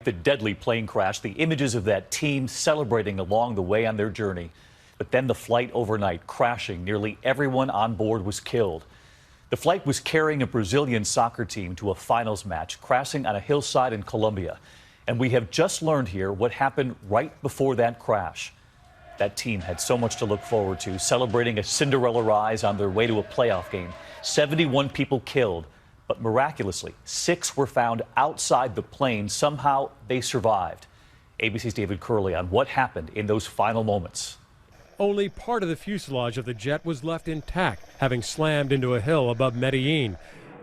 The deadly plane crash, the images of that team celebrating along the way on their journey. But then the flight overnight crashing. Nearly everyone on board was killed. The flight was carrying a Brazilian soccer team to a finals match, crashing on a hillside in Colombia. And we have just learned here what happened right before that crash. That team had so much to look forward to, celebrating a Cinderella rise on their way to a playoff game. 71 people killed. But miraculously, 6 were found outside the plane. Somehow they survived. ABC's David Curley on what happened in those final moments. Only part of the fuselage of the jet was left intact, having slammed into a hill above Medellin.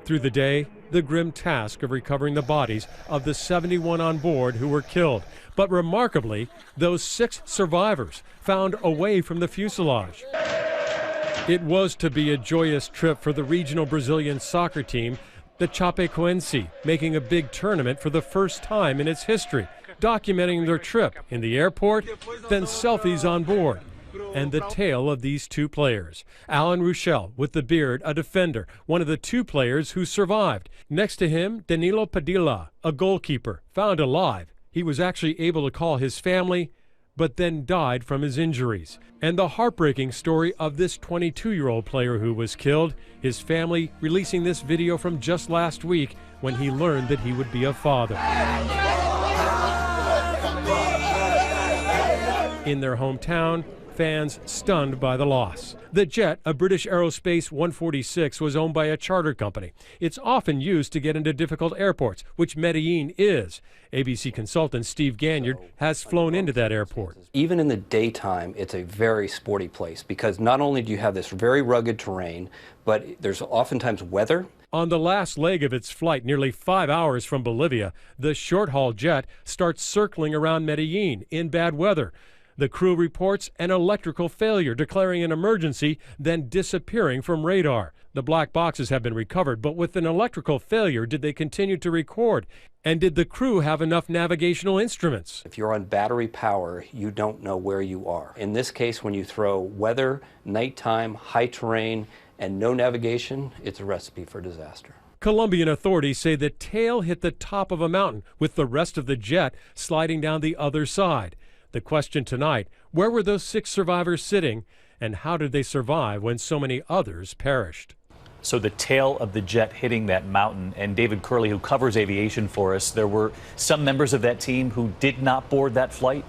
Through the day, the grim task of recovering the bodies of the 71 on board who were killed. But remarkably, those 6 survivors found away from the fuselage. It was to be a joyous trip for the regional Brazilian soccer team, the Chapecoense, making a big tournament for the first time in its history, documenting their trip in the airport, then selfies on board. And the tale of these 2 players. Alan Ruschel, with the beard, a defender, one of the 2 players who survived. Next to him, Danilo Padilla, a goalkeeper, found alive. He was actually able to call his family, but then died from his injuries. And the heartbreaking story of this 22-year-old player who was killed, his family releasing this video from just last week when he learned that he would be a father. In their hometown, fans stunned by the loss. The jet, a British Aerospace 146, was owned by a charter company. It's often used to get into difficult airports, which Medellin is. ABC consultant Steve Ganyard has flown into that airport. Even in the daytime, it's a very sporty place because not only do you have this very rugged terrain, but there's oftentimes weather. On the last leg of its flight, nearly 5 hours from Bolivia, the short-haul jet starts circling around Medellin in bad weather. The crew reports an electrical failure, declaring an emergency, then disappearing from radar. The black boxes have been recovered, but with an electrical failure, did they continue to record? And did the crew have enough navigational instruments? If you're on battery power, you don't know where you are. In this case, when you throw weather, nighttime, high terrain, and no navigation, it's a recipe for disaster. Colombian authorities say the tail hit the top of a mountain, with the rest of the jet sliding down the other side. The question tonight, where were those 6 survivors sitting, and how did they survive when so many others perished? So the tail of the jet hitting that mountain, and David Curley, who covers aviation for us, there were some members of that team who did not board that flight?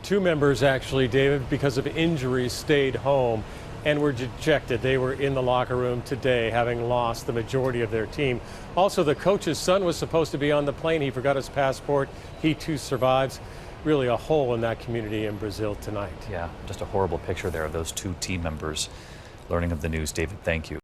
2 members, actually, David, because of injuries, stayed home and were dejected. They were in the locker room today, having lost the majority of their team. Also, the coach's son was supposed to be on the plane. He forgot his passport. He, too, survives. Really a hole in that community in Brazil tonight. Yeah, just a horrible picture there of those 2 team members learning of the news. David, thank you.